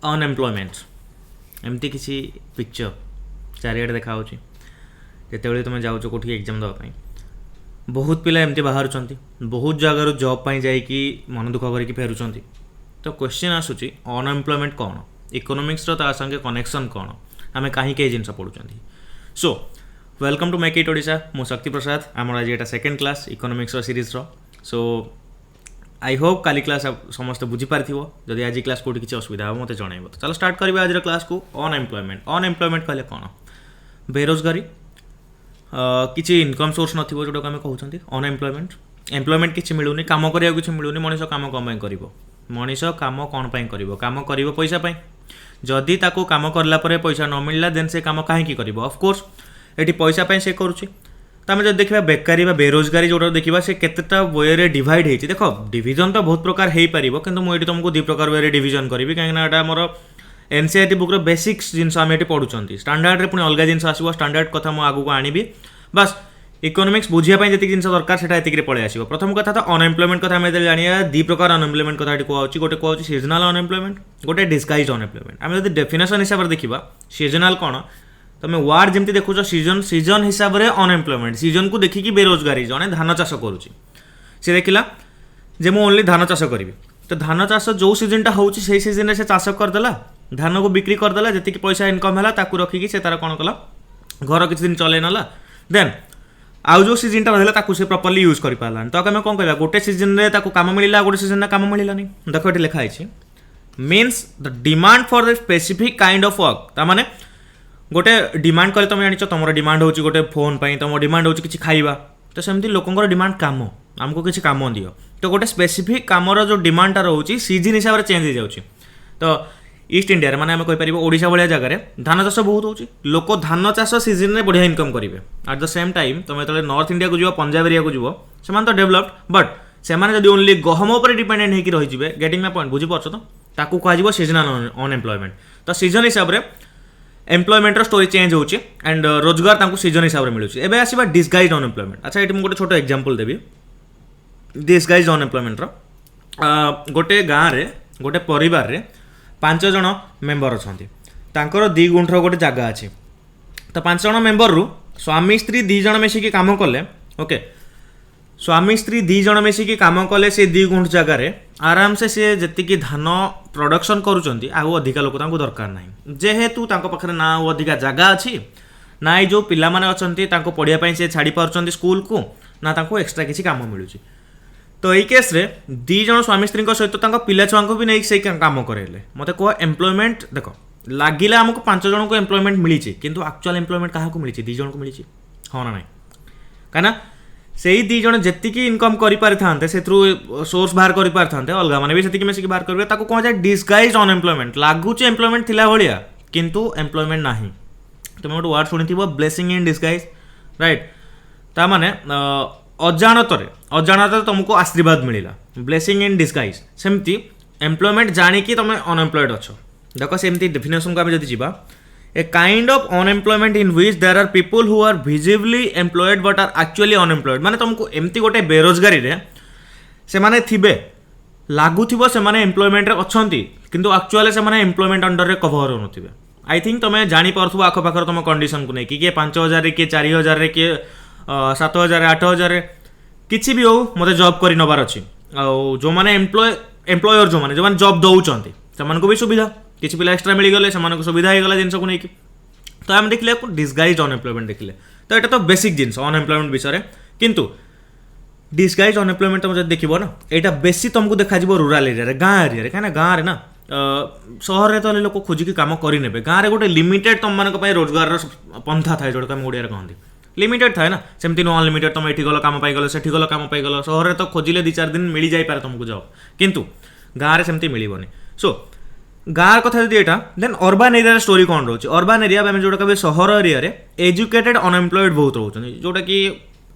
Unemployment एमती किसी picture चारिआडे देखा जिते तुम जाओ कौटी एग्जाम देवाई बहुत पिला एमती बाहर बहुत जगार जॉब पाई जाइकी मन दुख करके फेरुंट तो क्वेश्चन आसूची अनएम्प्लॉयमेंट कौन इकोनॉमिक्स ता संगे कनेक्शन कौन आम कहीं जिन पढ़ुं so welcome to make it Odisha मु शक्ति प्रसाद आमर आज यहाँ second class economics series so I hope काली क्लास समस्त बुझीपार जदि आज क्लास कौटी किसी असुविधा हो मत जन तो चलो स्टार्ट करेंगे आज क्लास को अनएम्प्लॉयमेंट कहले कौन बेरोजगारी किसी इनकम सोर्स नथिबो जोटा आम कहते अनएम्प्लॉयमेंट एम्प्लॉयमेंट किसी मिलूनी कम करिया किसी मिलूनी मनीष काम कम कर मनीष काम कौन काम कर पैसा जदि ताको काम करला परे पैसा न मिलला देन से काम कहीं कर ऑफकोर्स ये पैसा से करुच्ची तो आम जब देखा बेकारी बेरोजगारी जोटा देखा से केतेटा वे डिवाइड होती देख डिविजन तो बहुत प्रकार हो पार कि मुझे तुमको दु प्रकार वे डिविजन करी कहीं मोर एनसीईआरटी बुक्र बेसिक्स जिनस आम ये पढ़ुं स्टांडार्ड रे पुणी अलग जिन आसो स्टांडार्ड कथा मुझे आगू आनी बस इकोनॉमिक्स बुझापी जी जिन दरकार से पलि आस प्रथम कथा तो अनएम्प्लॉयमेंट कथा आम जाना दु प्रकार अनएम्प्लॉयमेंट कथा कहूँ गोटे कहूँ सीजनाल अनएम्प्लॉयमेंट गोटे डिस्गाइज अनएम्प्लॉयमेंट आम जब डेफिनेशन हिसाब से देखा सीजनाल कौन तुम वार्ड जमी देखुच सीजन हिसाब से अनएम्प्लॉयमेंट सीजन को देखिकी बेरोजगारी जड़े धान चाष करुच्ची सी देखला जे मुझे ओनली धान चाष करी तो धान चाष जो सीजनटा होची से सीजन से चाष करदेला धान को बिक्री करदेला जी पैसा इनकम है ताकू रखिकी से तार कौन कला घर किसी दिन चल नाला देन आउ जो सीजनटा रहा से प्रॉपर्ली यूज कर पारानी तो आम कौन कह गोटे सीजन में काम मिलला गोटे सीजन काम मिलानी देख ये लिखाई means the demand for the specific kind of work तार गोटे डिमांड कले तुम जान तुम डिमांड हो गोटे फोन पर तुम डिमांड हो किसी खाइबा तो सेमती लोकंर डिमांड काम आमको किसी काम दियो तो गोटे स्पेसिफिक कामर जो डिमांडटा रोचे सीजन हिसाब से चेंज हो जाऊँगी तो ईस्ट इंडिया माने आम कहीपर ओडिशा भाया जगह धान चाष बहुत होची लोक धान चाष सीजन में बढ़िया इनकम करेंगे एट द सेम टाइम तुम जो नॉर्थ इंडिया को जो पंजाब एरिया को जीव से तो डेभलप्ड बट से जब ओनली गहम उपर डिपेंडेंट होकर रही गेटिंग माय पॉइंट बुझीपार तो ताकू कह सीजनाल अनएम्प्लॉयमेंट तो सीजन हिसाब से एम्प्लॉयमेंट स्टोरी चेंज होची एंड रोजगार सीजन हिसाब से मिलूँ एवं आसवा डिस्गाइज अनएम्प्लॉयमेंट अच्छा ये मुझे छोट एग्जांपल देवी डिस्गाइज अनएम्प्लॉयमेंट गोटे गाँव में गोटे परिवार रे 5 जन मेम्बर अच्छा दी गुंठर गोटे जगह अच्छी तो 5 जन मेम्बर रु स्वामी स्त्री 2 जन मिसिकी काम कले ओके स्वामी स्त्री 2 जन मिसिकी काम कले से 2 गुंठ जगार आराम से सी जी धान प्रोडक्शन करुँच आउ अधिका लोक दरकार ना जेहेतु पाखे ना अधिका जगह अच्छी ना जो पिला माने अच्छा पढ़ाई से छाड़ी पार्टी स्कूल को ना एक्सट्रा किसी काम मिलूँ तो यही केस रे 2 जन स्वामी स्त्री सहित पिला छुआ को भी नहीं से काम करेले मत कह एम्प्लॉयमेंट देख लगिला आमको 5 जन को एम्प्लॉयमेंट मिली किंतु एक्चुअल एम्प्लॉयमेंट क्या मिली 2 जन को मिली हाँ ना नहीं कहीं से 2 जन जी इनकम कर सोर्स बाहर कर अलग मैंने भी से मिसिक बाहर करेंगे कौन जाए डिस्गाइज अनएम्प्लॉयमेंट लगुच एम्प्लॉयमेंट थिला भाया किंतु एम्प्लॉयमेंट ना तुम गोटे वर्ड शुणी ब्लेसिंग इन डिस्गाइज राइट ता माने अजाणत तुमको आशीर्वाद मिला ब्लेसिंग इन डिस्गाइज सेमती एम्प्लॉयमेंट जानिकी तुम अनएम्प्लॉयड अच्छ देख सेमती डेफिनेशन को आम जब जीवा a kind of unemployment in which there are people who are visibly employed but are actually unemployed माने तुमको एमती गोटे बेरोजगारी रे से माने थिबे लागुथिबो से माने एम्प्लॉयमेंट रे अछंती किंतु एक्चुअली से माने एम्प्लॉयमेंट अंडर रे कवर हो नथिबे आई थिंक तुम जानि पारथुबो आखो पाखर तुम कंडीशन को नै कि 5000 रे कि 4000 रे कि 7000 8000 किसी भी हो मत जॉब कर नबार अच्छी जो मैंने एम्प्लॉयर जो मैंने जॉब दौरान से भी सुविधा किसी पिला एक्सट्रा मिलगले से सुविधा होगा जिन को लेकिन तो आम देखले डिस्गाइज अनएम्प्लॉयमेंट देखले तो यहाँ तो बेसिक जिन अनएम्प्लॉयमेंट विषय किंतु डिस्गाइज अनएम्प्लॉयमेंट तुम जब देखो ना यहाँ बेसी तुमको देखा रूराल एरिया गाँ एरिया कहीं गाँव में ना सहर में तो लोग खोजिकी कम करे गाँव में गोटे लिमिटेड तुम मान रोजगार पंथा थाए जोटा आम ओडिया कहते लिमिटेड थाए ना सेमती नो अनलिमिटेड तुम ये गल कम पाइगल से गल कम पाइगल सहर में तो खोजिले 2-4 दिन मिल जाए तुमको जॉब किंतु गाँव में सेमती मिलबनी सो गाँव कथा जी यहाँ देन अर्बान एरिया स्टोरी कौन रोचे अर्बान एरिया आम जोटा कहे सहर एरिया एजुकेटेड अनएम्प्लॉयड बहुत रोचे जोटा कि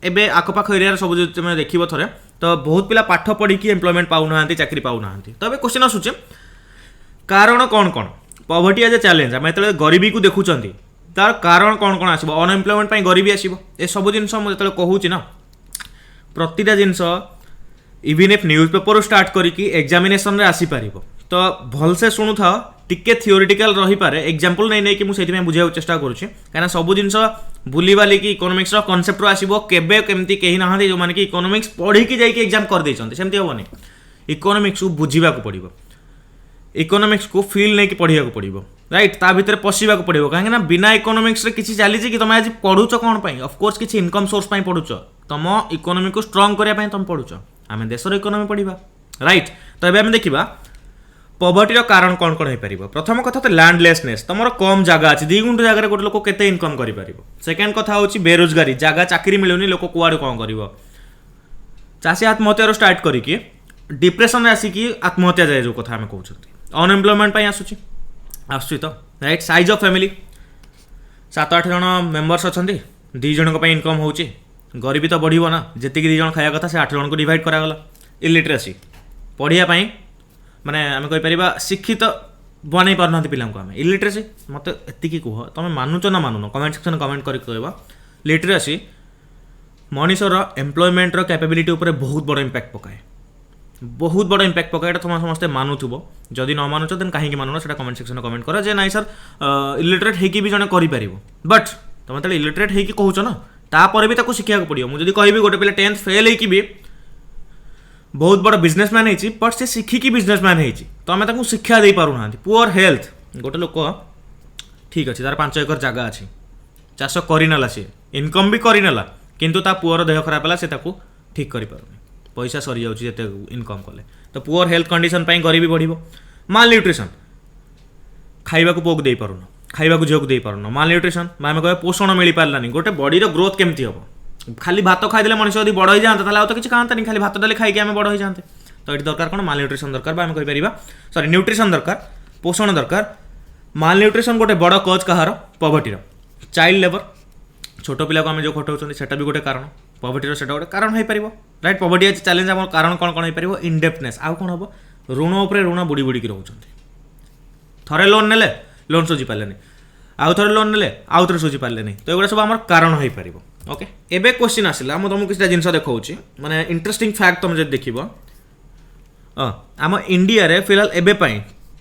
एवं आखपाख एरिया सब तुम देख थे तो बहुत पिला पाठ पढ़ी एम्प्लॉयमेंट पाऊना चाकरी पाऊना तो क्वेश्चन आसूचे कारण कौन कौन पॉवर्टी एज ए चैलेंज आम जो गरीबी को देखुं तार कारण कौन कौन आसो अनएम्प्लॉयमेंट गरीबी आसो ए सब जिन जो कहूँ ना प्रतिटा जिनस even if newspaper start करी एग्जामिनेशन रे आसी पारिबो तो भलसे शुणु था टिके थियोरिटिकल रही पारे एग्जांपल नहीं कि मुझे बुझा चेष्टा करुँचे कहीं सब जिन बुलीबाली की इकोनोमिक्स कनसेप्ट आसो केबे केमती कहीं ना जो मैंने कि इकोनोमिक्स पढ़ी जाइए एग्जाम करदे सेमती हेनी इकोनोमिक्स को बुझा पड़ो इकोनोमिक्स को फील नहीं पढ़ा पड़ो राइट ता भितर पशिया पड़ो कहीं बिना इकोनोमिक्स किसी चली कि तुम आज पढ़ुच कौन ऑफकोर्स किसी इनकम सोर्स पढ़ुच तुम इकोनोमी को स्ट्रंग करने तुम पढ़ुच आम देशर इकोनोमी पढ़ा राइट तो ये आम देखा पवर्टीर कारण कौन कौन हो पार प्रथम कथा तो लैंडलेसनेस तुम कम जगह अच्छी 2 गुंठ जगह गोटे लोक केते इनकम कर सेकेंड कथा हूँ बेरोजगारी जगह चाकरी मिलूनी लोक कुआड़ कौन कर चाषी आत्महत्यार स्टार्ट करके डिप्रेशन आसिकी आत्महत्या जाए जो कथा आम कहते अनएम्प्लॉयमेंट आसूँ तो राइट साइज ऑफ फैमिली 7-8 जन मेंबर्स अच्छा 2 जन इनकम हो गरीबी तो बढ़ो ना जी 2 जन खाया कथा से 8 जन को डिवाइड करागला इलिटरेसी पढ़ाई माने आम कहीपर शिक्षित बन पारना पिला आम इलिटरेसी मत एति कह तुम मानुच ना मानुन कमेंट सेक्शन कमेंट कर कह लिटरेसी मनीषर एम्प्लॉयमेंटर कैपेबिलिटी उपर बहुत बड़ इंपैक्ट पकाए बहुत बड़ इंपैक्ट पकाए तुम समस्ते मानुव जदि न मानुच देन कहीं मानुन से कमेंट सेक्शन कमेंट कर जे नाई सर इलिटरेट होगी भी जन कर बट तुम तो इलिटरेट होगी कहूच ना तापर भी शिखा पड़ो मुझे कहि गोटे पिला 10th फेल होगी बहुत बड़ बिजनेसमैन है बट से शिखिकी बिजनेसमैन है तो आम ताकू शिक्षा दे पारना पुअर हेल्थ गोटे लोक ठीक अच्छे तार 5 एकर जगह अच्छी चाष करनेला सी इनकम भी करनेला किंतु ता पुअर देह खराब है से ठीक कर पैसा सरी जाते इनकम कले तो पुअर हेल्थ कंडीशन गरीबी बढ़ो माल न्यूट्रिशन खाइबा को पुक दे पारुन खाइबा को झील को दे पारुन माल न्यूट्रिशन आम कह पोषण मिल पारानी गोटे बॉडी ग्रोथ केमती हम खाली भात खाईदे मनुष्य यदि बड़ हो जाता तो किसी खाता खाली भात डाली खाई आम बड़ हो जाते तो ये दरकार कौन माल न्यूट्रिशन दरकार आम कहीपर सॉरी न्यूट्रिशन दरकार पोषण दरकार माल न्यूट्रिशन गोटे बड़ कज कहार पवर्टीर चाइल्ड लेबर छोट पिला को आम जो खटाऊँ से भी गोटे कारण पवर्टीर से गोटे कारण हो पार राइट पवर्टी आज चैलेंज आम कारण कौन कौन हो पार इनडेप्थनेस आउ कौन हम ऋण उपर ऋण बुड़ी बुड़ी रोच थे लोन ने लोन सुझी पारे आउ थे लोन ने आउ थे सुझी पारे तो ये सब आम कारण हो पार ओके एबे क्वेश्चन आसिला मु तुमको किसी जिन देखा माने इंटरेस्टिंग फैक्ट तुम जब देख आम इंडिया रे फिलहाल एबे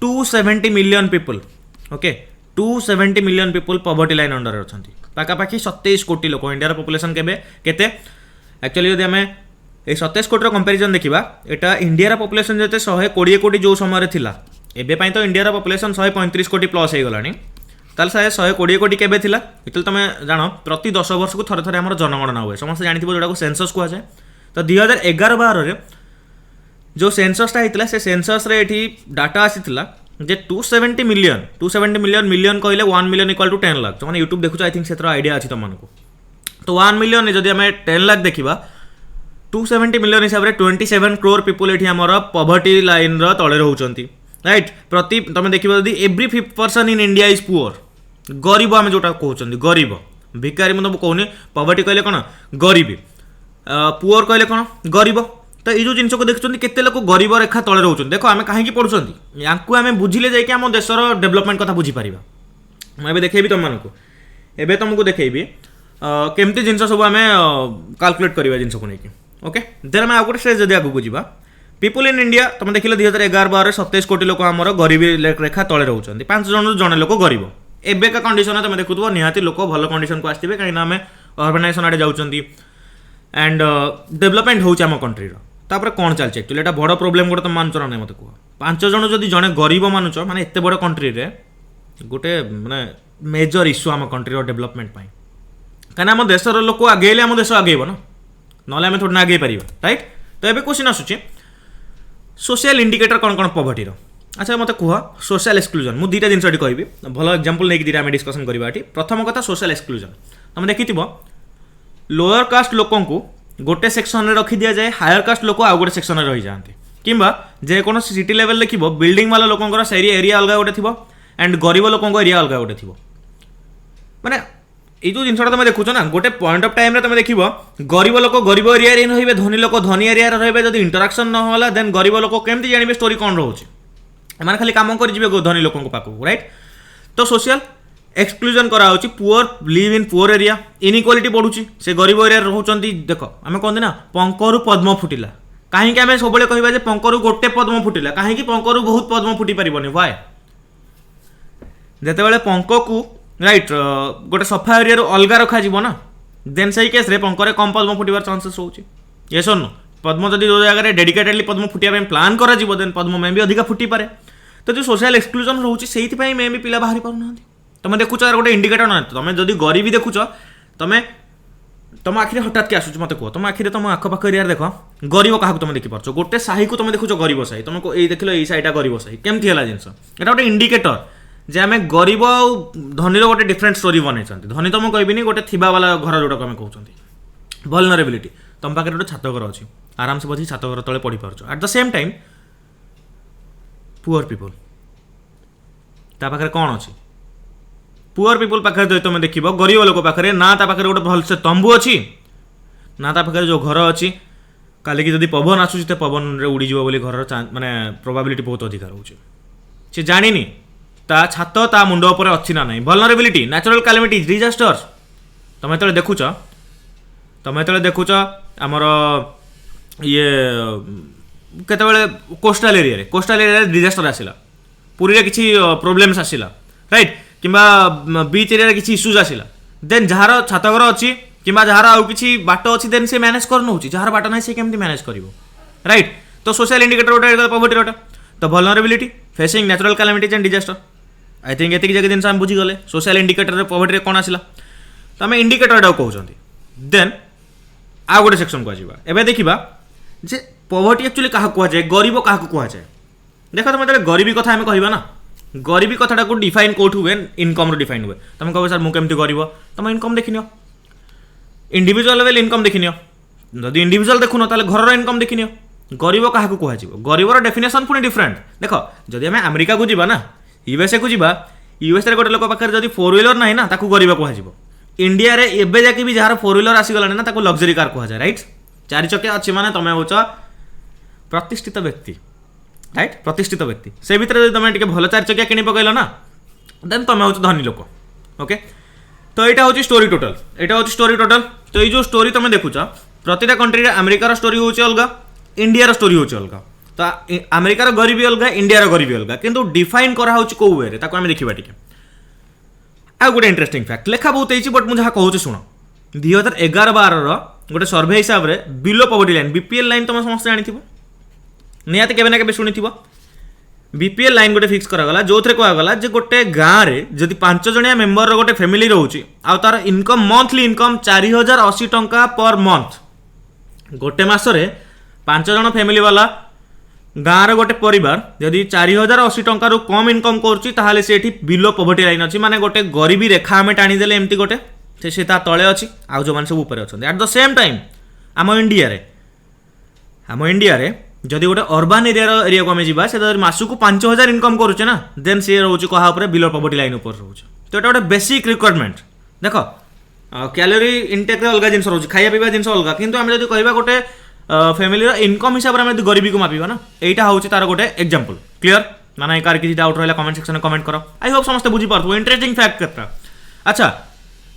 270 million people okay 270 million people poverty line under अच्छा पाखापाखि 27 कोटी लोक इंडिया पॉपुलेशन केते एक्चुअली जब आम ये 27 कोटी कंपेरिजन देखा यहाँ इंडिया पॉपुलेशन जो 120 कोटी जो समय थिला एबे तो इंडिया पॉपुलेशन 135 कोटी प्लस हो गलानी ताल साहे 120 कोटी केबे थिला इतल तुम जान प्रति 10 वर्ष को थरे थरे आम जनगणना हुए समस्त जानी जोटा सेंसस कहुए तो 2011-12 जो सेंससटा होता से सेंसस रे एठी डाटा आसीथिला जे 270 मिलियन मिलियन कहले 1 मिलियन इक्वल टू 10 लाख जो मैंने यूट्यूब देखुच आई थिंक से आइडिया अच्छी तुमको तो 1 मिलियन जदि आम 10 लाख देखा 270 मिलियन हिसाब से 27 करोड़ पीपल ये आमर पवर्टी लाइन तले रोचंती राइट प्रति तुम देखिए जदि every 5th person in India is poor गरीब आम जोटा कहते गरीब भिकारी मुझे कहूनी पवर्टी कहले कौन गरीबी पुअर कहले कौन गरीब तो ये जो जिन को देखुं केते लोक गरीब रेखा तले रोच देख आम कहीं पढ़ुं या आम बुझिले जाकि आम देशर डेभलपमेंट कथा बुझीपर मुझे देखी तुमको एवं तुमको देखी केमती जिन सब आम काल्कुलेट करवा जिन को लेकिन ओके देन आम आउ गोटे स्टेज जब आगू जावा पीपल इन इंडिया तुम देखिले 2011-12 27 कोटी लोक आमर गरीबी रेखा तले रोचंती 5 जन जड़े लोक गरीब एबेका कंडीशन तुम देखुव निहाती लोक भल कंडीशन को आसते कहीं आम अर्बानाइजेशन आड़े जाऊँगी एंड डेभलपमेंट होम कंट्रीर तापर कौन चलती एक्चुअली एटा बड़ प्रोब्लेम गोटे तुम मानुच ना मत कह 5 जन जदि जड़े गरीब मानुच माने एते बड़ कंट्री रे गोटे माने मेजर इश्यू आम कंट्रीर डेभलपमेंट कहीं आम देशर लोक आगेले आम देश आगेब ना ना आम थोड़ा आगे पार राइट तो ये क्वेश्चन आसूँ सोशल इंडिकेटर कौन कौन पवर्टीर अच्छा मत कह सोशल एक्सक्लूजन मुझे 2टा जिन कहि भल एग्जांपल नहीं आम डिस्कसन करवा प्रथम कथा सोशल एक्सक्लूजन तुम देखि लोअर कास्ट लोक गोटे सेक्शन में रखी दि जाए हायर कास्ट लोक आउ गोटे सेक्शन में रही जाते किंबा जेको सिटी लेवल देख बिल्डिंग वाला लोकर से एरिया अलग गोटे थी एंड गरीब लोक एरिया अलग गोटे थी माने ये जो जिनसा तुम देखुच ना गोटे पॉइंट ऑफ टाइम तुम देख गरीब लोक गरीब एरिया रे धनी लोक धनी एरिया रे जब इंटराक्शन ना होला देन गरीब लोक केमती जानवे स्टोरी कौन रोचे एमाने खाली काम कर धनी लोक पाखक राइट तो सोशल एक्सक्लूजन करा poor live in poor area inequality बढ़ुची से गरीब एरिया रोचंती देख आम कहते ना पंकरु पद्म फुटिला कहीं आम सब कहवा पंकरु गोटे पद्म फुटिला कहीं पंकरु बहुत पद्म फुटी पारबनी व्हाय ଯେତେବେଳେ ପଙ୍କକୁ ରାଇଟ୍ ଗୋଟେ ସଫା ଏରିଆରୁ ଅଲଗା ରଖାଯିବ ନା, ଦେନ୍ ସେଇ କେସ୍ରେ ପଙ୍କରେ କମ୍ ପଦ୍ମ ଫୁଟିବାର ଚାନ୍ସେସ୍ ରହୁଛି। ୟେସ୍ ଅର୍ ନୋ? ପଦ୍ମ ଯଦି ଯେଉଁ ଜାଗାରେ ଡେଡିକେଟେଡଲି ପଦ୍ମ ଫୁଟିବା ପାଇଁ ପ୍ଲାନ୍ କରାଯିବ ଦେନ୍ ପଦ୍ମ ମେ ବି ଅଧିକା ଫୁଟିପାରେ। ତ ଯେଉଁ ସୋସିଆଲ ଏକ୍ସକ୍ଲୁଜନ୍ ରହୁଛି ସେଇଥିପାଇଁ ମେ ବି ପିଲା ବାହାରି ପାରୁନାହାନ୍ତି। ତୁମେ ଦେଖୁଛ ଏହାର ଗୋଟେ ଇଣ୍ଡିକେଟର ନାହିଁ। ତୁମେ ଯଦି ଗରିବୀ ଦେଖୁଛ, ତୁମେ ତୁମ ଆଖିରେ ହଠାତ୍ କି ଆସୁଛି ମୋତେ କୁହ, ତୁମ ଆଖିରେ ତୁମ ଆଖପାଖ ଏରିଆରେ ଦେଖ ଗରିବ କାହାକୁ ତୁମେ ଦେଖିପାରୁଛ? ଗୋଟେ ସାହିକୁ ତୁମେ ଦେଖୁଛ ଗରିବ ସାହି, ତୁମେ ଏଇ ଦେଖିଲ ଏଇ ସାହିଟା ଗରିବ ସାହି, କେମିତି ହେଲା ଜିନିଷ? ଏଇଟା ଗୋଟେ ଇଣ୍ଡିକେଟର ଯେ ଆମେ ଗରିବ ଆଉ ଧନୀର ଗୋଟେ ଡିଫରେଣ୍ଟ ଷ୍ଟୋରି ବନେଇଛନ୍ତି। ଧନୀ ତ ମୁଁ କହିବିନି, ଗୋଟେ ଥିବା ବାଲା ଘର ଯେଉଁଟାକୁ ଆମେ କହୁଛନ୍ତି ଭଲନରେବିଲିଟି। ତୁମ ପାଖରେ ଗୋଟେ ଛାତ ଘର ଅଛି, ଆରାମସେ ବସି ଛାତ ଘର ତଳେ ପଢ଼ିପାରୁଛ। At the same time poor people, ତା ପାଖରେ କ'ଣ ଅଛି? ପୁଅର୍ ପିପୁଲ୍ ପାଖରେ ଯଦି ତୁମେ ଦେଖିବ, ଗରିବ ଲୋକ ପାଖରେ ନା ତା ପାଖରେ ଗୋଟେ ଭଲସେ ତମ୍ବୁ ଅଛି, ନା ତା ପାଖରେ ଯେଉଁ ଘର ଅଛି କାଲିକି ଯଦି ପବନ ଆସୁଛି ତ ପବନରେ ଉଡ଼ିଯିବ ବୋଲି ଘରର ମାନେ ପ୍ରୋବାବିଲିଟି ବହୁତ ଅଧିକା ରହୁଛି। ସେ ଜାଣିନି ତା ଛାତ ତା ମୁଣ୍ଡ ଉପରେ ଅଛି ନା ନାହିଁ। Vulnerability, natural କାଲାମିଟିଜ୍, ଡିଜାଷ୍ଟର୍ସ। ତୁମେ ଯେତେବେଳେ ଦେଖୁଛ ଆମର ଇଏ କେତେବେଳେ କୋଷ୍ଟାଲ ଏରିଆରେ ଡିଜାଷ୍ଟର ଆସିଲା, ପୁରୀରେ କିଛି ପ୍ରୋବ୍ଲେମ୍ସ ଆସିଲା, ରାଇଟ୍, କିମ୍ବା ବିଚ୍ ଏରିଆରେ କିଛି ଇସ୍ୟୁଜ୍ ଆସିଲା, ଦେନ୍ ଯାହାର ଛାତଘର ଅଛି କିମ୍ବା ଯାହାର ଆଉ କିଛି ବାଟ ଅଛି ଦେନ୍ ସେ ମ୍ୟାନେଜ୍ କରିନେଉଛି। ଯାହାର ବାଟ ନାହିଁ ସେ କେମିତି ମ୍ୟାନେଜ୍ କରିବ, ରାଇଟ୍? ତ ସୋସିଆଲ ଇଣ୍ଡିକେଟର ଗୋଟେ ପଭର୍ଟିର। ତ vulnerability, facing natural calamities and disaster. I think ଏତିକି ଜାଗା ଜିନିଷ ଆମେ ବୁଝିଗଲେ ସୋସିଆଲ ଇଣ୍ଡିକେଟରରେ ପଭର୍ଟିରେ କ'ଣ ଆସିଲା। ତ ଆମେ ଇଣ୍ଡିକେଟରଟାକୁ କହୁଛନ୍ତି। ଦେନ୍ ଆଉ ଗୋଟେ ସେକ୍ସନକୁ ଆସିବା। ଏବେ ଦେଖିବା ଯେ ପଭର୍ଟି ଆକ୍ଚୁଆଲି କାହାକୁ କୁହାଯାଏ, ଗରିବ କାହାକୁ କୁହାଯାଏ। ଦେଖ, ତୁମେ ଯେତେବେଳେ ଗରିବୀ କଥା ଆମେ କହିବା ନା, ଗରିବୀ କଥାଟାକୁ ଡିଫାଇନ୍ କେଉଁଠୁ ହୁଏ? ଇନକମ୍ରୁ ଡିଫାଇନ୍ ହୁଏ। ତୁମେ କହିବ ସାର୍ ମୁଁ କେମିତି ଗରିବ? ତୁମ ଇନକମ୍ ଦେଖିନିଅ, ଇଣ୍ଡିଭିଜୁଆଲ୍ ଲେଭେଲ୍ ଇନକମ୍ ଦେଖିନିଅ। ଯଦି ଇଣ୍ଡିଭିଜୁଆଲ୍ ଦେଖୁନ ତାହେଲେ ଘରର ଇନକମ୍ ଦେଖିନିଅ। ଗରିବ କାହାକୁ କୁହାଯିବ? ଗରିବର ଡେଫିନେସନ୍ ପୁଣି ଡିଫରେଣ୍ଟ। ଦେଖ, ଯଦି ଆମେ ଆମେରିକାକୁ ଯିବା ନା, ୟୁଏସ୍ଏକୁ ଯିବା, ୟୁଏସ୍ଏରେ ଗୋଟେ ଲୋକ ପାଖରେ ଯଦି 4 ହ୍ୱିଲର ନାହିଁ ନା ତାକୁ ଗରିବ କୁହାଯିବ। ଇଣ୍ଡିଆରେ ଏବେ ଯାକେ ବି ଯାହାର 4 ହ୍ୱିଲର ଆସିଗଲାଣି ନା ତାକୁ ଲକ୍ସରୀ କାର୍ କୁହାଯାଏ, ରାଇଟ୍? 4 ଚକିଆ ଅଛି ମାନେ ତୁମେ ହେଉଛ ପ୍ରତିଷ୍ଠିତ ବ୍ୟକ୍ତି, ରାଇଟ୍? ପ୍ରତିଷ୍ଠିତ ବ୍ୟକ୍ତି। ସେ ଭିତରେ ଯଦି ତୁମେ ଟିକେ ଭଲ 4 ଚକିଆ କିଣି ପକାଇଲ ନା ଦେନ୍ ତୁମେ ହେଉଛ ଧନୀ ଲୋକ। ଓକେ, ତ ଏଇଟା ହେଉଛି ଷ୍ଟୋରି ଟୋଟାଲ୍। ତ ଏଇ ଯେଉଁ ଷ୍ଟୋରି ତୁମେ ଦେଖୁଛ, ପ୍ରତିଟା କଣ୍ଟ୍ରିରେ ଆମେରିକାର ଷ୍ଟୋରି ହେଉଛି ଅଲଗା, ଇଣ୍ଡିଆର ଷ୍ଟୋରି ହେଉଛି ଅଲଗା। ତ ଆମେରିକାର ଗରିବୀ ଅଲଗା, ଇଣ୍ଡିଆର ଗରିବୀ ଅଲଗା, କିନ୍ତୁ ଡିଫାଇନ୍ କରାହେଉଛି କେଉଁ ୱେରେ ତାକୁ ଆମେ ଦେଖିବା ଟିକେ। ଆଉ ଗୋଟେ ଇଣ୍ଟରେଷ୍ଟିଂ ଫ୍ୟାକ୍ଟ, ଲେଖା ବହୁତ ହେଇଛି ବଟ୍ ମୁଁ ଯାହା କହୁଛି ଶୁଣ। 2011-12ର ଗୋଟେ ସର୍ଭେ ହିସାବରେ below poverty line, BPL line ତୁମେ ସମସ୍ତେ ଜାଣିଥିବ, ନିହାତି କେବେ ନା କେବେ ଶୁଣିଥିବ। ବିପିଏଲ୍ ଲାଇନ୍ ଗୋଟେ ଫିକ୍ସ କରାଗଲା, ଯେଉଁଥିରେ କୁହାଗଲା ଯେ ଗୋଟେ ଗାଁରେ ଯଦି 5 ଜଣିଆ ମେମ୍ବରର ଗୋଟେ ଫ୍ୟାମିଲି ରହୁଛି ଆଉ ତାର ଇନକମ୍, ମନ୍ଥଲି ଇନକମ୍ 4080 ଟଙ୍କା ପର୍ ମନ୍ଥ, ଗୋଟେ ମାସରେ 5 ଜଣ ଫ୍ୟାମିଲି ବାଲା ଗାଁର ଗୋଟେ ପରିବାର ଯଦି 4080 ଟଙ୍କାରୁ କମ୍ ଇନକମ୍ କରୁଛି ତାହେଲେ ସେ ଏଠି ବିଲୋ ପଭର୍ଟି ଲାଇନ୍ ଅଛି। ମାନେ ଗୋଟେ ଗରିବୀ ରେଖା ଆମେ ଟାଣିଦେଲେ ଏମିତି ଗୋଟେ, ସେ ତା ତଳେ ଅଛି, ଆଉ ଯେଉଁମାନେ ସବୁ ଉପରେ ଅଛନ୍ତି। ଆଟ୍ ଦ ସେମ୍ ଟାଇମ୍ ଆମ ଇଣ୍ଡିଆରେ ଯଦି ଗୋଟେ ଅର୍ବାନ୍ ଏରିଆକୁ ଆମେ ଯିବା, ସେ ଯଦି ମାସକୁ 5000 ଇନକମ୍ କରୁଛେ ନା ଦେନ୍ ସିଏ ରହୁଛି କାହା ଉପରେ? ବିଲୋ ପଭର୍ଟି ଲାଇନ୍ ଉପରେ ରହୁଛି। ତ ଏଇଟା ଗୋଟେ ବେସିକ୍ ରିକ୍ୱାରମେଣ୍ଟ। ଦେଖ, କ୍ୟାଲୋରି ଇନଟେକ୍ରେ ଅଲଗା ଜିନିଷ ରହୁଛି, ଖାଇବା ପିଇବା ଜିନିଷ ଅଲଗା, କିନ୍ତୁ ଆମେ ଯଦି କହିବା ଗୋଟେ ଫ୍ୟାମିଲିର ଇନକମ୍ ହିସାବରେ ଆମେ ଯଦି ଗରିବୀକୁ ମାପିବା ନା, ଏଇଟା ହେଉଛି ତାର ଗୋଟେ ଏକ୍ଜାମ୍ପଲ୍। କ୍ଲିୟର? ମାନେ କାହାର କିଛି ଡାଉଟ୍ ରହିଲା କମେଣ୍ଟ ସେକ୍ସନରେ କମେଣ୍ଟ କର। ଆଇ ହୋପ୍ ସମସ୍ତେ ବୁଝିପାରୁଥିବ। ଇଣ୍ଟରେଷ୍ଟିଂ ଫ୍ୟାକ୍ଟ କେତେଟା। ଆଚ୍ଛା,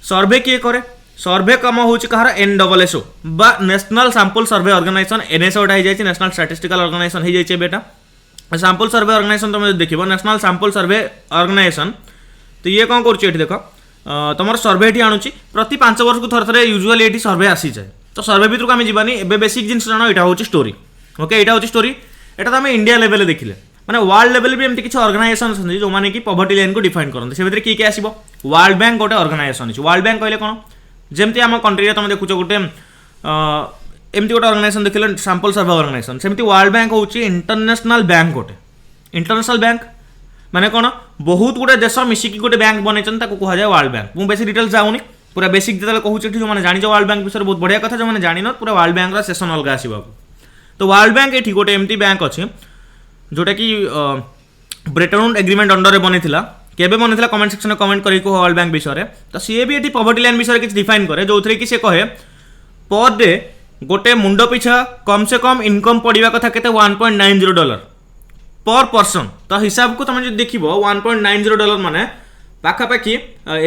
ସର୍ଭେ କିଏ କରେ? ସର୍ଭେ କାମ ହେଉଛି କାହାର? NSSO বা ନ୍ୟାସନାଲ୍ ସାମ୍ପଲ୍ ସର୍ଭେ ଅର୍ଗାନାଇଜେସନ୍। NSSOଟା ହେଇଯାଇଛି, ନ୍ୟାସନାଲ୍ ଷ୍ଟାଟିଷ୍ଟିକାଲ୍ ଅର୍ଗାନାଇଜେସନ୍ ହେଇଯାଇଛି ଏବେ ଏଟା। ସାମ୍ପଲ୍ ସର୍ଭେ ଅର୍ଗାନାଇଜେସନ୍ ତୁମେ ଯଦି ଦେଖିବ, ନ୍ୟାସନାଲ୍ ସାମ୍ପଲ୍ ସର୍ଭେ ଅର୍ଗାନାଇଜେସନ୍, ତ ଇଏ କ'ଣ କରୁଛି ଏଠି ଦେଖ, ତୁମର ସର୍ଭେ ଏଠି ଆଣୁଛି ପ୍ରତି 5 ବର୍ଷକୁ ଥରେ ୟୁଜୁଆଲି ଏଠି ସର୍ଭେ ଆସିଯାଏ। ତ ସର୍ଭେ ଭିତରକୁ ଆମେ ଯିବାନି, ଏବେ ବେସିକ୍ ଜିନିଷ ଜାଣ, ଏଇଟା ହେଉଛି ଷ୍ଟୋରି। ଓକେ, ଏଇଟା ହେଉଛି ଷ୍ଟୋରି। ଏଇଟା ତ ଆମେ ଇଣ୍ଡିଆ ଲେଭେଲରେ ଦେଖିଲେ, ମାନେ ୱାର୍ଲଡ ଲେଭେଲ ବି ଏମିତି କିଛି ଅର୍ଗାନାଇଜେସନ୍ ଅଛନ୍ତି ଯେଉଁମାନେ କି ପଭର୍ଟି ଲାଇନ୍କୁ ଡିଫାଇନ୍ କରନ୍ତି। ସେ ଭିତରେ କିଏ ଆସିବ? ୱାର୍ଲଡ ବ୍ୟାଙ୍କ ଗୋଟେ ଅର୍ଗାନାଇଜେସନ୍ ଅଛି। ୱାର୍ଲଡ ବ୍ୟାଙ୍କ କହିଲେ କ'ଣ? ଯେମିତି ଆମ କଣ୍ଟ୍ରିରେ ତୁମେ ଦେଖୁଛ ଗୋଟେ ଏମିତି ଗୋଟେ ଅର୍ଗାନାଇଜେସନ୍ ଦେଖିଲେ ସାମ୍ପଲ୍ ସର୍ଭେ ଅର୍ଗାନାଇଜେସନ୍, ସେମିତି ୱାର୍ଲଡ ବ୍ୟାଙ୍କ ହେଉଛି ଇଣ୍ଟରନ୍ୟାସନାଲ୍ ବ୍ୟାଙ୍କ ଗୋଟେ। ଇଣ୍ଟରନ୍ୟାସନାଲ୍ ବ୍ୟାଙ୍କ ମାନେ କ'ଣ? ବହୁତ ଗୁଡ଼େ ଦେଶ ମିଶିକି ଗୋଟେ ବ୍ୟାଙ୍କ ବନେଇଛନ୍ତି, ତାକୁ କୁହାଯାଏ ୱାର୍ଲଡ ବ୍ୟାଙ୍କ। ମୁଁ ବେଶୀ ଡିଟେଲ୍ସ ଯାଉନି, ପୁରା ବେସିକ୍ ଯେତେବେଳେ କହୁଛି ଏଠି ଯେଉଁମାନେ ଜାଣିଛ ୱାର୍ଲଡ ବ୍ୟାଙ୍କ ବିଷୟରେ ବହୁତ ବଢ଼ିଆ କଥା, ଯେଉଁମାନେ ଜାଣିନ ପୁରା ୱାର୍ଲଡ ବ୍ୟାଙ୍କର ସେସନ୍ ଅଲଗା ଆସିବାକୁ। ତ ୱାର୍ଲଡ ବ୍ୟାଙ୍କ ଏଠି ଗୋଟେ ଏମିତି ବ୍ୟାଙ୍କ ଅଛି ଯେଉଁଟାକି ବ୍ରେଟନ୍ ଉଡ୍ ଏଗ୍ରିମେଣ୍ଟ ଅଣ୍ଡରରେ ବନିଥିଲା। କେବେ ବନିଥିଲା କମେଣ୍ଟ ସେକ୍ସନରେ କମେଣ୍ଟ କରିକି କୁହ ୱାର୍ଲଡ ବ୍ୟାଙ୍କ ବିଷୟରେ। ତ ସିଏ ବି ଏଠି ପଭର୍ଟି ଲାଇନ୍ ବିଷୟରେ କିଛି ଡିଫାଇନ୍ କରେ, ଯେଉଁଥିରେ କି ସେ କହେ ପର୍ ଡେ ଗୋଟେ ମୁଣ୍ଡ ପିଛା କମ୍ ସେ କମ୍ ଇନକମ୍ ପଡ଼ିବା କଥା କେତେ? $1.90 ପର୍ ପର୍ସନ୍। ତ ହିସାବକୁ ତୁମେ ଯଦି ଦେଖିବ $1.90 ମାନେ ପାଖାପାଖି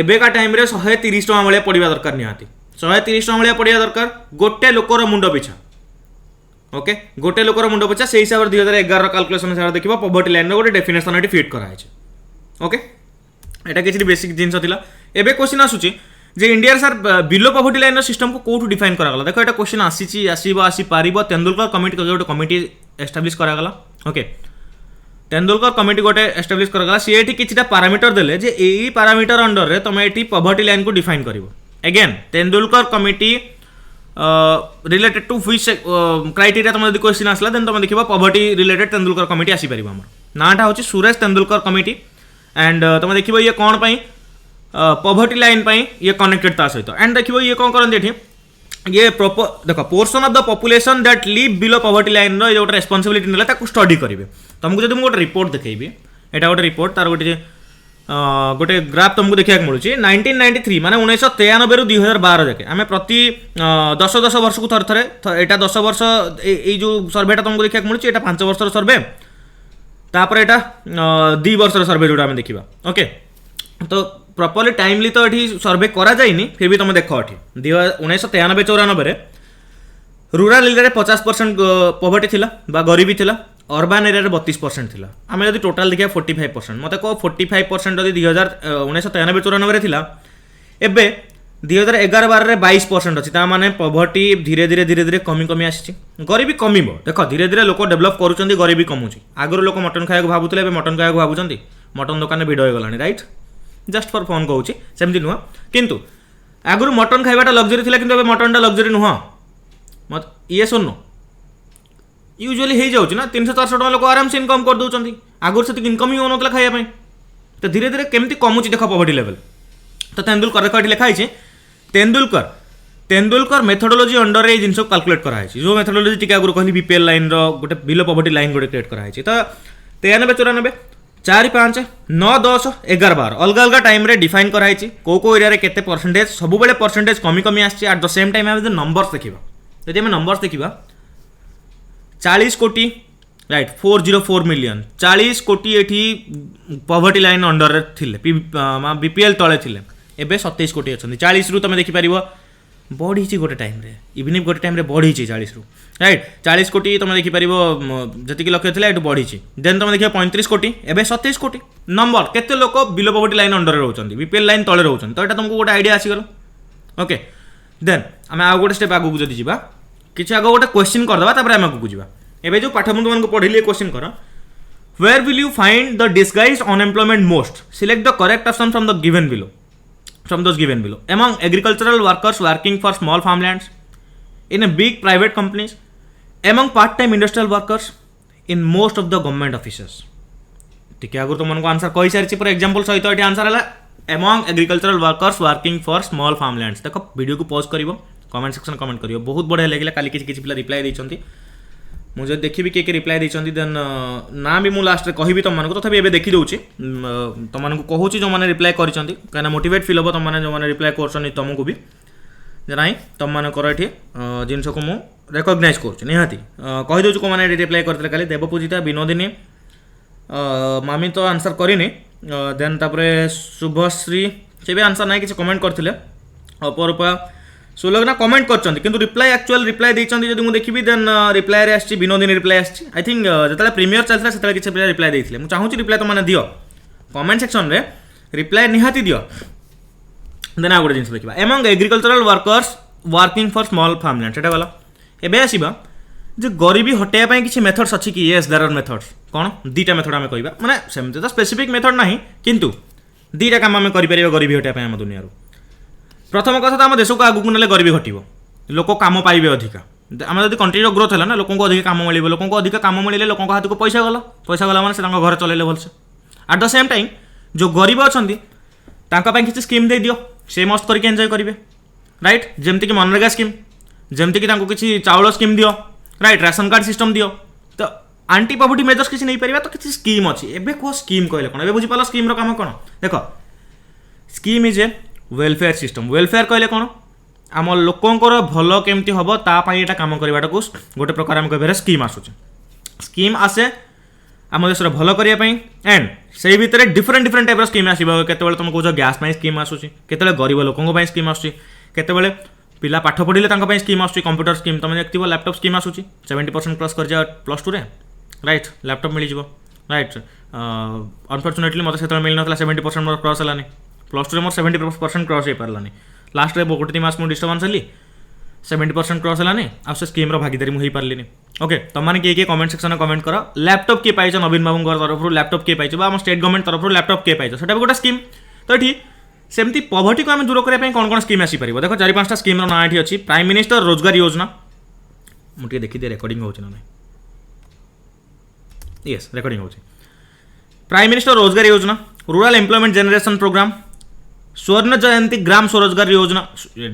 ଏବେକା ଟାଇମ୍ରେ 130 ଟଙ୍କା ଭଳିଆ ପଡ଼ିବା ଦରକାର, ନିହାତି 130 ଟଙ୍କା ଭଳିଆ ପଡ଼ିବା ଦରକାର ଗୋଟେ ଲୋକର ମୁଣ୍ଡ ପିଛା। ଓକେ, ଗୋଟେ ଲୋକର ମୁଣ୍ଡ ପିଛା ସେଇ ହିସାବରେ 2011ର କାଲକୁଲେସନ୍ ହିସାବରେ ଦେଖିବ ପଭର୍ଟି ଲାଇନ୍ର ଗୋଟେ ଡେଫିନେସନ୍ ଏଠି ଫିଟ୍ କରାଯାଇଛି। ଓକେ, এটা কিছু বেসিক জিনিস লা। এবে কোশ্চিন আসুচি যে ইন্ডিয়ার স্যার বিলো পভর্টি লাইন সিস্টম को কোউঠু ডিফাইন করা গলা। দেখো এটা কোশ্চিন আসিছি আসিব আসি পারিব তেন্দুলকর কমিটি গোটে কমিটি এস্টাব্লিশ করা গলা। ওকে তেন্দুলকর কমিটি গোটে এস্টাব্লিশ করা গলা। সি এটি কিছুটা প্যারামিটার দেলে যে এই প্যারামিটার अंडर रे তুমি এটি পভর্টি লাইন को ডিফাইন করিব। Again Tendulkar committee related to which criteria तुम यदि क्वेश्चन आसला देन तुम देखिबा पॉवर्टी रिलेटेड तेंदुलकर कमिटी आसी परिबा। हमर नाटा होची सुरेश तेंदुलकर कमिटी एंड तुम देखिबा ये कोन पई पॉवर्टी लाइन पई ये कनेक्टेड ता सहित एंड देखिबा ये कोन करन एठी ये प्रॉपर देखो portion of the population that live below poverty line रो ये गोटे रेस्पोंसिबिलिटी नेला ताकू स्टडी करिवे। तुमको जदि गोटे रिपोर्ट देखैबी एटा गोटे रिपोर्ट तार गोटे गोटे ग्राफ तुमको देखा मिलूँ 1993 माने 1993 रु 2012 जाके आम प्रति 10 वर्ष को थरे थरे यहाँ 10 वर्ष ये जो सर्वेटा तुमको देखा मिलूँ यहाँ 5 वर्ष सर्वे तापर यहाँ 2 वर्ष सर्वे जो आम देखा। ओके तो प्रॉपर्ली टाइमली तो ये सर्वे करा जाइनी फिर भी तुम देख ये 1993-94 रूराल एरिया 50% पॉवर्टी थिला बा गरीबी थिला अर्बान एरिया 32% थिला। आम जब टोटाल देखा 45% मत कह 45% जब 1993-94 थिला एबे 2011-12 22% अच्छी ताने पॉवर्टी धीरे धीरे धीरे धीरे कमी कमी आसी गरीबी कमिब। देख धीरे धीरे लोक डेभलप करुँच गरीबी कमुची। आगुरी लोक मटन खाया भावुले मटन खाया भावुं मटन दुकान भिड़ हो गलानी राइट जस्ट फॉर फन कहूँ सेमती नुह किंतु आगुरी मटन खाइबाटा लग्जरी थिला किंतु एबे मटनटा लग्जरी नुह मत ये सुन यूजुअली हो जाऊँ ना 300-400 टका लोक आराम से इनकम कर दौरान आगुरी से इनकम ही होना खायापी तो धीरे धीरे केमती कमुची देख पॉवर्टी लेवल। तो तेंदुलकर देख ये लिखाई तेंदुलकर मेथोडोलॉजी अंडर ये जिन कैलकुलेट कराई जो मेथोडोलॉजी टी आगुरी कहली बीपीएल लाइन रोटे बिलो पॉवर्टी लाइन गोटे क्रिएट कराई। तो 93-94 4, 5, 9, 10, 11, 12 अलग अलग टाइम रे डिफाइन कराई कौ एरिया केते परसेंटेज सब बेले परसेंटेज कमी कमी आसी। एट द सेम टाइम आम नंबर्स देखा यदि आम नंबर्स देखा 40 कोटी राइट 404 मिलियन 40 कोटी एठी पॉवर्टी लाइन अंडर थिले बीपीएल तले थिले एबे 27 कोटी अछंती 40 रु तुम देखि परिबो बढ़ी गोटे टाइम रे इवन गोटे टाइम रे बढ़ी 40 रु राइट 40 कोटी तुम देखि परिबो जति लक्ष्य थिला एटु बढ़ी देन तुम देखियो 35 कोटी एबे 27 कोटी नंबर केते लोक बिलो पॉवर्टी लाइन अंडर रहउछंती बीपीएल लाइन तले रहउछंती। तो एटा तुमको गोटे आइडिया आसी गलो। ओके देन आम आ गोटे स्टेप आगु जदि जीवा किछि आगो गोटे क्वेश्चन कर दबा तापर आम आगु जीवा। एबे जो पाठ मुझे तुमको पढ़िले क्वेश्चन कर where will you find the disguised unemployment most select the correct option from the given below from those given below among agricultural workers working for small farmlands in a big private companies among part-time industrial workers in most of the government offices। ठीक है अगर तुमको answer कही सारी पर example सहित ये answer है among agricultural workers working for small farmlands। देखो वीडियो को पॉज करिवो कमेंट सेक्शन कमेंट करिवो बहुत बढ़िया लगिला काली किछि पिला रिप्लाई दैछंती मुझे देखी किए रिप्लाई देते देन ना भी मुझे लास्ट कहि तुमको तथापि एबे देखी दूची तुमको कहूँ जो मैंने रिप्लाई करें मोटिवेट फिल हम तुमने जो मैंने रिप्लाई कर तुमको भी ना तुम मानकर ये जिनस को मुझे रेकग्नाइज करुँच कहीदे कौन मैंने रिप्लाई करते खाली देवपूजिता विनोदिनी मामी तो आंसर करनी देन तापर शुभश्री से भी आंसर ना कि कमेंट करते अपरूपा सुलग्ना कमेंट कर रिप्लाई एक्चुअल रिप्लाई देते मुझे देखी देन रिप्लाई आसी विनोदिनी रिप्लाई आसी आई थिंक जो प्रीमियर चलता से किसी पिला रिप्लाई देते मुझे चाहूँगी रिप्लाई तुमने दियो कमेंट सेक्शन रे रिप्लाई निहाती दियो। देन आ गोटे जिन देखा among agricultural workers working for small farmland सेटा गला। एबे आसीबा जे गरीबी हटाइबा किसी मेथड्स अच्छी कि येस देयर आर मेथड्स कौन दीटा मेथड आम कहबा माने सेमते तो स्पेसिफिक मेथड नाही किंतु दीटा काम आम करि परिबा गरीबी हटाइबा आम दुनिया रो। प्रथम कथा तो आम देश को आगू ना गरीबी घटो लोक कम पाइबे अधिका आम जब कंट्रीर ग्रोथ है ना लोक अधिक कम मिले लोक अधिक कम मिले लोक हाथ को पैसा गला मैंने से घर चलैले भलसे। एट द सेम टाइम जो गरीब अच्छा किसी स्कीम दे दियो से मस्त करके एंजॉय करेंगे राइट जमती कि मनरेगा स्कीम जमती कि किसी चाउल स्कीम दियो राइट राशन कार्ड सिस्टम दियो तो आंटी पॉवर्टी मेजर्स किसी नहीं पारिबा तो किसी स्कीम अच्छी एबे को स्कीम कहले कोन एबे बुझी पालो स्कीम रो काम कोन देखो scheme is a welfare system welfare कहले कौन आम लोकंर भल केमती हम तापाई कम करवाटा को गोटे प्रकार आम कह स्कीम आसूचे स्कीम आसे आम देश भल करने एंड से भितर डिफरेंट डिफरेंट टाइप स्कीम आसो केतबेले तुम कौच गैस स्कीम आसूची केतबेले गरीब लोकों स्कीम आसूची केतबेले पिला पाठ पढ़िले स्कीम आसूची कंप्यूटर स्कीम तुम देखिए लैपटॉप स्कीम आसूची 70% क्रॉस कर +2 रे राइट लैपटॉप मिल जाव राइट अनफर्चुनेटली मत से मिल ना 70% मोर क्रॉस है प्लस टू मोर 70% क्रॉस हो पारानी लास्ट में गोटे मास मुझे डिस्टर्बान्स हेली 70% क्रॉस है आ से स्कीम भागीदारी मुझे पार्ली ओके तुमने किए किए कमेंट सेक्शन में कमेंट कर लैपटॉप किए पाइछ नवीन बाबू तरफ लैपटॉप किए पाइछ आम स्टेट गवर्नमेंट तरफ लैपटॉप किए पाइछ से गोटे स्कीम तो ये सेमती पॉवर्टी को आम दूर करने कौन कौन स्कीम आसीपर देख 4-5टा स्कीम ना ये अच्छी प्राइम मिनिस्टर रोजगार योजना मुझे देखी दिए रेकर्डिंग हो यस रेकर्डिंग हो प्राइम मिनिस्टर रोजगार योजना रूरल एम्प्लॉयमेंट जनरेशन प्रोग्राम स्वर्ण जयंती ग्राम स्वरोजगार योजना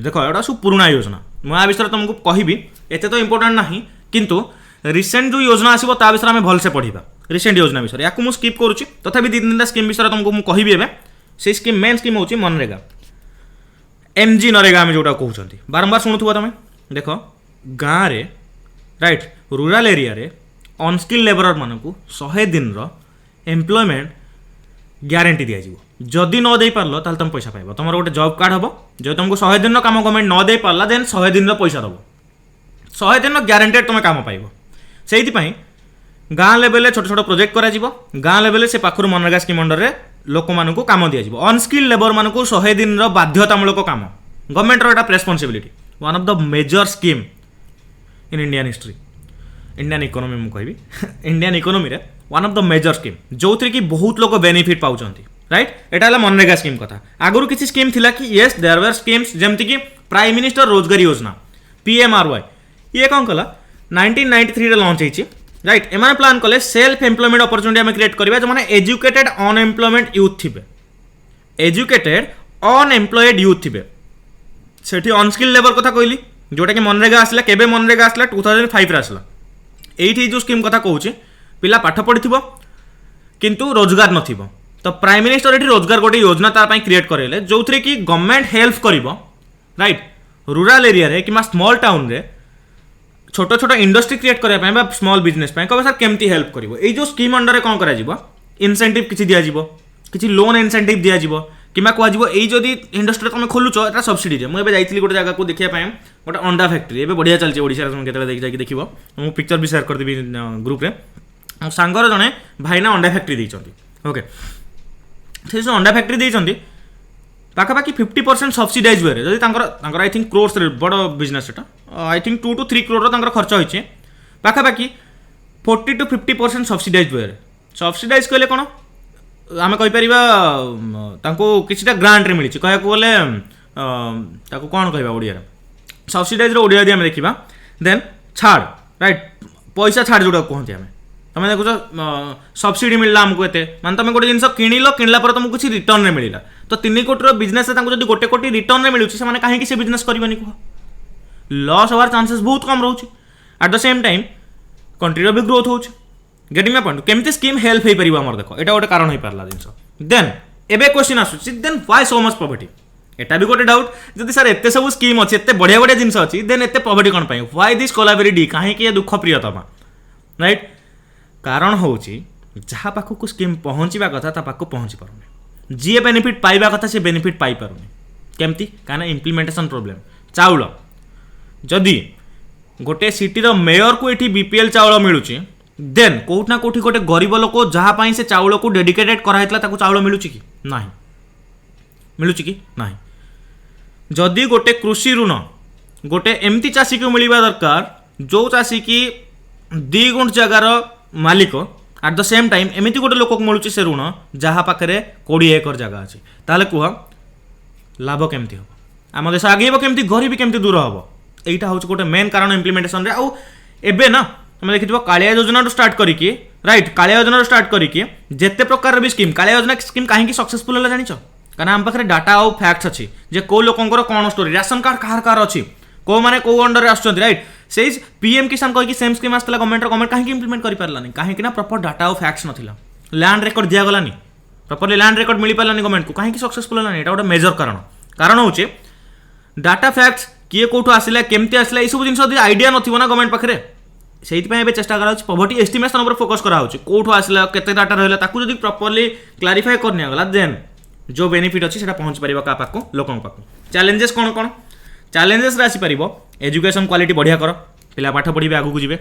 देख एटा सब पुराना योजना मुझे विषय तुमको कहबी एत तो इंपोर्टाट ना किंतु रिसेंट जो योजना आसो ता विषय में भलसे पढ़ा रिसेंट योजना विषय या मुझे स्किप करुच्ची तथापि 2-3टा स्कीम विषय तुमको मुझे कहबी एवं से स्कीम मेन स्कीम हूँ मनरेगा एमजी नरेगा आम जोटा कहते बारंबार शुणुव तुम देख गाँव में राइट रूराल एरिया रे अनस्किल लेबर मानक 100 दिन एम्प्लॉयमेंट ग्यारंटी दिज्व जदि न दे पार्ल ताल तुम पैसा पाइब तुम गोटे जॉब कार्ड हम जो तुमको 100 दिन काम गवर्नमेंट न दे पार्ला देन 100 दिन पैसा दब 100 दिन ग्यारंटेड तुम काम पाइब से गाँ लेवल छोट छोट प्रोजेक्ट करा गाँ लेवल से पाखर मनरेगा स्कीम अंडर में लोक मानक काम दिज्व अनस्किल लेबर मानक 100 दिन बाध्यतामूलक काम government responsibility one of the major scheme in Indian history Indian economy मुझे कहबी इंडियन इकोनॉमी रे one of the major scheme जो थी कि बहुत लोग बेनिफिट पाँच राइट एटा है मनरेगा स्कीम कथा आगुरी किसी स्कीम थिला कि येस देयर वर स्कीम्स जमती कि प्राइम मिनिस्टर रोजगार योजना PMRY ये कौन कला 1993 रे लॉन्च होइछि राइट एमाने प्लान कले सेल्फ एम्प्लॉयमेंट अपॉर्चुनिटी हम क्रिएट करबा जो माने एजुकेटेड अनएम्प्लॉयमेंट यूथ थिबे एजुकेटेड अनएम्प्लॉयड यूथ थिबे सेठी अनस्किल लेबर कथा कहली जोटा कि मनरेगा आसला केबे मनरेगा आसला 2005 रे आसला एठी जो स्कीम कथा कहूछि पिला पाठ पढ़िथिबो किंतु रोजगार नथिबो तो प्राइम मिनिस्टर ये रोजगार गोटे योजना तार क्रिएट करेले जो थी कि गवर्नमेंट हेल्प करिवो राइट रूराल एरिया रे कि स्मॉल टाउन रे छोट छोट इंडस्ट्री क्रिएट करने स्मॉल बिजनेस कहे सर केमती हेल्प करिवो एई जो स्कीम अंडर कौन करा जिवो इंसेंटिव किछि दिया जिवो किछि लोन इंसेंटिव दिया जिवो किमा कह जिवो एई जदी इंडस्ट्री तुम खोलुछ एटा सब्सिडी रे मुझे जाइଥିଲି गोटे जगह को देखिया पाए गोटे अंडा फैक्ट्री एबे बढ़िया चलछि ओडिसा रे केतले देखि जाकि देखिबो मु पिक्चर भी शेयर कर देबी ग्रुप रे मो सांगर जने भाईना अंडा फैक्ट्री देइछंती ओके से जो अंडा फैक्ट्री देइछंती पाखापाखि 50% सब्सिडाइज वे जब आई थिंक क्रोर्स बड़ business Etah I think 2 to 3 crore खर्च होइछे पाखापाखि 40 to 50% सब्सिडाइज वे सब्सिडाइज कहले कौन आम कहीपर किसी ग्रांट रे मिली कह बोले कौन कह ओडिया सब्सिडाइज ओडिया यदि देखा देन छाड़ राइट पैसा छाड़ जोटा कहते हैं तुम देखुच सब्सिडी मिलला आमको एते मान तुम गोटे जिन किणला पर तुमको किसी रिटर्न में मिलला तो 3 कोटी बिजनेस जब गोटे कोटी रिटर्न में मिलूँ से कहीं से बिजनेस करनी कह लॉस हवार चांसेस बहुत कम रोचे at the same time country भी ग्रोथ हो गेटिंग माय पॉइंट केमती स्कीम हेल्प हो पार आमर देख एटा गोटे कारण हो पारा जिन देन एबे क्वेश्चन आसुची then why so much poverty एटा भी गोटे डाउट जदि सर एते सब स्कीम अच्छी एते बढ़िया बढ़िया जिन अच्छी देन एते पॉवर्टी कौन पाई व्हाई दिस कोलाबेरिटी कहीं दुख प्रियतमा राइट कारण हूँ जहाँ पाखक स्कीम पहुँचा कथा ता पाखक पहुँची पारुनी जी बेनिफिट पाइबा कथा से बेनिफिट पाई पारुनी केमती कहीं इम्प्लीमेंटेशन प्रोब्लेम चाउल जदि गोटे सिटी मेयर को ये बीपीएल चाउल मिलूँ देन कौटना कौटी गोटे गरीब लोक जहाँपाई से चाउल को डेडिकेटेड कराइला चाउल मिलूँ कि ना मिलूँ कि ना जदि गोटे कृषि ऋण गोटे एमती चाषी को मिलवा दरकार जो चाषी की 2 गुंठ जगार मालिक एट द सेम टाइम एमती गोटे लोक मिलूँ से ऋण जहाँ पाखे 20 एकर जगह अच्छी ताले कह लाभ केमती हम आम देश आगे केमती गरीबी केमती दूर हम यहाँ हूँ गोटे मेन कारण इम्प्लीमेंटेशन रे आउ एबे ना तुम देखिए कालिया योजना स्टार्ट करके राइट कालिया योजना स्टार्ट करके जिते प्रकार भी स्कीम कालिया योजना स्कीम कहीं सक्सेसफुल है जान कहीं आम पाखे डाटा आउ फैक्ट्स अच्छी जे कौ लोकर कौन स्टोरी राशन कार्ड कहार कहार अच्छी कौ मैंने कौ अंडर आसुँच राइट से पीएम किसान कहीं सेम स्कीम आसला गवर्नमेंट कहीं इम्प्लीमेंट कर पारानी कहीं प्रॉपर डाटा और फैक्ट्स नाला लैंड रेकर्ड दिगलानी प्रॉपर्ली लैंड रेकर्ड मिल पारानी गवर्नमेंट को कहीं सक्सेसफुल है गोटे मेजर कारण हूँ डाटा फैक्ट्स किए कौटू आसला केमती आसला सब जिन आइडिया ना गवर्नमेंट पाखे से चेष्टा करा पॉवर्टी एस्टिमेशन उपर फोकस करा कौटू आसला केते डाटा रहा जब प्रॉपर्ली क्लारिफाई करनिगला देन जो बेनिफिट अच्छी से पहुँच पार क्या पाक लोक पाक चैलेंजेस कौन कौन चैलेंजेस आसीपर एजुकेशन क्वालिटी बढ़िया कर पिला पाठ पढ़े आगू जाए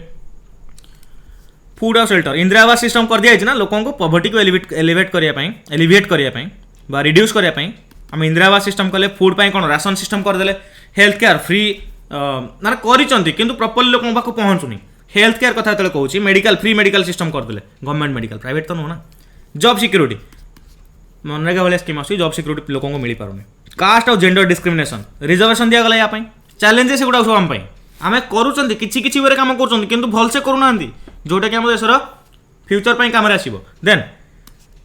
फूड और शेल्टर इंदिरा आवास सिस्टम कर दिया ना लोगों को पॉवर्टी को एलिवेट करने बा रिड्यूस करने आम इंदिरा आवास सिस्टम कले फूड पाई कौन राशन सिस्टम करदे हेल्थ केयर फ्री ना कर प्रॉपर्ली लोक पाक पहुँचुनी हेल्थ केयर कथा जो कहूँ मेडिकल फ्री मेडिकल सिस्टम करदे गवर्नमेंट मेडिकल प्राइवेट तो नुह ना जॉब सिक्योरिटी मनरेगा भाई स्कीम आस जॉब सिक्योरिटी लोक मिल पारुनी कास्ट और जेंडर डिस्क्रिमिनेशन रिजर्वेशन दिगला या चैलेंजेस गुड़ा सब आम आम करुँच किसी वे कम कर भलसे करूना जोटा कि आम देशर फ्यूचर पर कम आसो then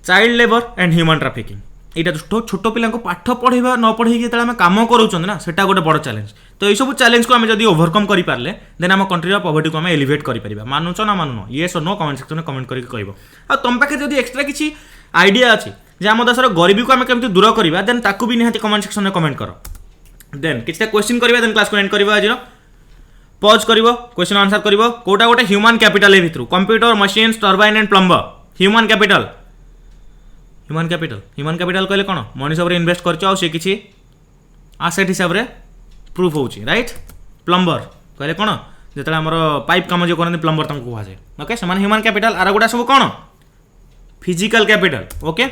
child labour and human trafficking यहाँ छोट पिला पाठ पढ़ा न पढ़े आम कम करा से गोटे बड़ चैलेंज तो यू सब चैलेंज को आम जब ओवरकम करें देन आम कंट्री पॉवर्टी को आम एलिवेट करें मानुच ना मानुन ये सो नो कमेंट सेक्शन में कमेंट करके कह तुम पाखे जब एक्सट्रा किसी आइडिया अच्छी जे आम देशर गरीबी को आम केमती दूर करवा देन ताकू भी निहाती कमेंट सेक्शन में कमेंट कर देन किसी क्वेश्चन करवा देन क्लास को एंड करवा आज पॉज कर क्वेश्चन आंसर कर कोटा गोटे ह्यूमन कैपिटल भितर computer machines turbine and plumber human capital कहले कौन मनीष भाव इनवेस्ट कर आसेट हिसाब से प्रूफ हो राइट प्लम्बर कहले कौन जो आम पाइप कम जो करते प्लम्बर कहुए ओके से ह्यूमन कैपिटल आर गुड़ा सब कौन physical capital okay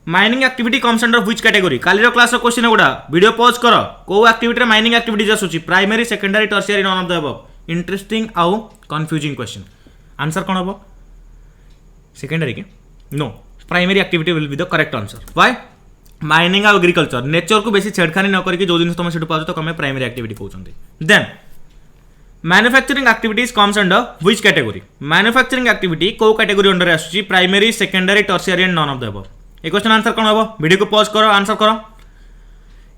mining activity comes under which category कालीर क्लास क्वेश्चन गुड़ा वीडियो पॉज कर को एक्टिविटी माइनिंग एक्टिविटीज आसूची primary secondary tertiary none of the above interesting आउ कंफ्यूजिंग क्वेश्चन आंसर कौन हम सेकेंडरी के no primary activity will be the correct answer why mining और एग्रीकल्चर नेचर को बेसी छेड़खानी न करके जो जिन तुम से पाच तो कम प्राइमरी एक्टिविटी कहते then manufacturing activities comes under which category manufacturing activity को कैटेगरी अंडर आसूची primary secondary tertiary and none of the above ये क्वेश्चन आंसर कौन हम वीडियो को पॉज करो आंसर करो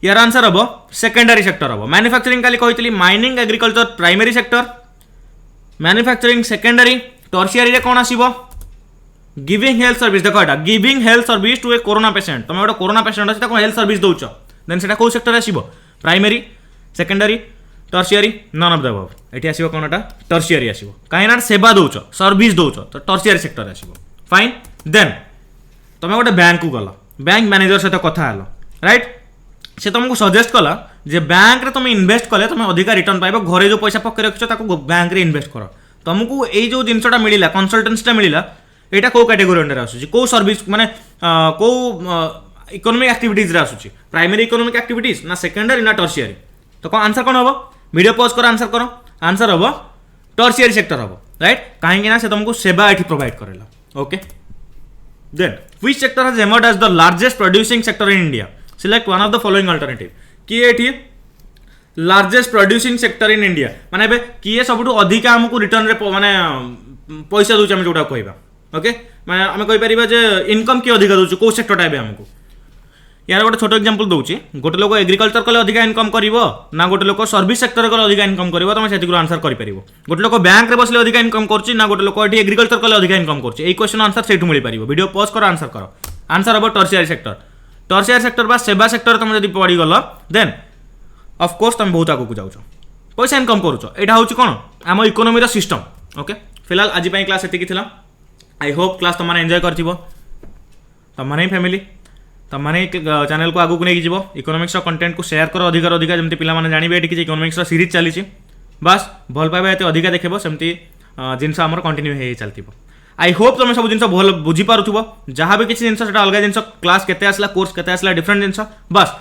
यार आंसर हम सेकेंडरी सेक्टर हम मैन्युफैक्चरिंग काली कही mining agriculture primary sector manufacturing secondary tertiary रे कौन आसीबो गिविंग हेल्थ सर्विस देखो एटा giving health service to a corona patient तुम गोटे कोरोना पेशेंट अच्छे हेल्थ सर्विस दौच देन से कौ सेक्टर आसीबो primary secondary tertiary none of the above एठी आसीबो कोन एटा टर्शियरी आसीबो काहे ना सेवा दौच सर्विस दौच तो टर्शियरी सेक्टर आसीबो फाइन देन तुम गोटे बैंक को गल बैंक मैनेजर सहित कथा हल राइट से तुमको सजेस्ट कला जे बैंक रे तुम इन्वेस्ट कले तुम अधिक रिटर्न पाइब घरे जो पैसा पकड़ रखिछ ताको बैंक रे इन्वेस्ट कर तुमको ये जो जिनसटा मिला कंसल्टेंसीटा मिला यहाँ कौ कैटेगरी अंडर आसूची कौ सर्विस माने कौ इकोनॉमिक एक्टिविटीज रे आसूची प्राइमरी इकोनॉमिक एक्टिविटीज ना सेकेंडरी ना टर्शियरी तो कौन आंसर कौन हम वीडियो पॉज कर आंसर हम टर्शियरी सेक्टर हम राइट कहीं से तुमको सेवा ये प्रोवाइड करेला okay then which sector has emerge as the largest producing sector in India select one of the following alternative किए एठी largest producing sector in India माने किए सबुठु अधिक हमको रिटर्न रे माने पैसा दूचे हम जोटा कहबा ओके मैं आम कहीपर जे इनकम किए अधिक दूसरी कौ सेक्टर टाइप आमको यार गोटे छोट एग्जांपल दूसरी गोटे लोक एग्रीकल्चर कले अधिक इनकम कर ना गोटे लोक सर्विस सेक्टर कले अधिक इनकम कर तुम से आंसर कर गोटे लोक बैंक रे बसले अधिक इनकम कर ना गोटे लोक ये एग्रीकल्चर कले अधिक इनकम कर क्वेश्चन आंसर से मिल पार वीडियो पॉज कर आंसर हम टर्शियरी सेक्टर बा सेवा सेक्टर तुम जब पढ़ीगल देन ऑफकोर्स तुम बहुत आगू जाऊँ पैसा इनकम करुच यहाँ हूँ कौन आम इकोनोमी सिस्टम ओके फिलहाल आज क्लास एतिकी आई होप क्लास तुम एंजॉय कर तुम फैमिली तुम चैनल को आगू नहीं जीव इकोनॉमिक्स कंटेंट को शेयर कर अधिक अधिक जमी पे जानवे ये इकोनॉमिक्स सीरीज चली बास भल पाइबा ये अधिक देखेब सेमती जिनस आम कंटिन्यू हो चलती आई होप तुम सब जिन भल बुझीपार जहाँ भी किसी जिन अलग जिन क्लास केते आसला कोर्स केते आसला डिफरेंट जिन बास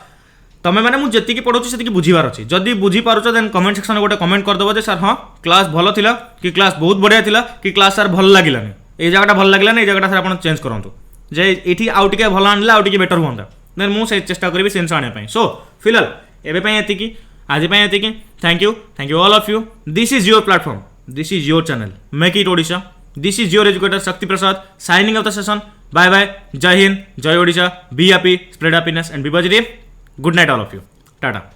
तुम मैंने मुझे पढ़ुची से बुझीबार अच्छी जदि बुझीपार देन कमेंट सेक्शन गोटे कमेंट करदेव जे सर हाँ क्लास भल थिला कि क्लास बहुत बढ़िया थिला कि क्लास सर भल लगिलानी ये जगह भल लगे ये जगह सर आप चेंज करूँ जे ये आउ टे भल आने आउ टे बेटर हाँ देन मुझे चेष्टा करी से आने सो फिलहाल एवं आज thank you all of you this is your platform this is your channel make it Odisha this is your educator Shakti Prasad signing off the session bye bye Jai Hind Jai Odisha be happy spread happiness and be positive good night all of you Tata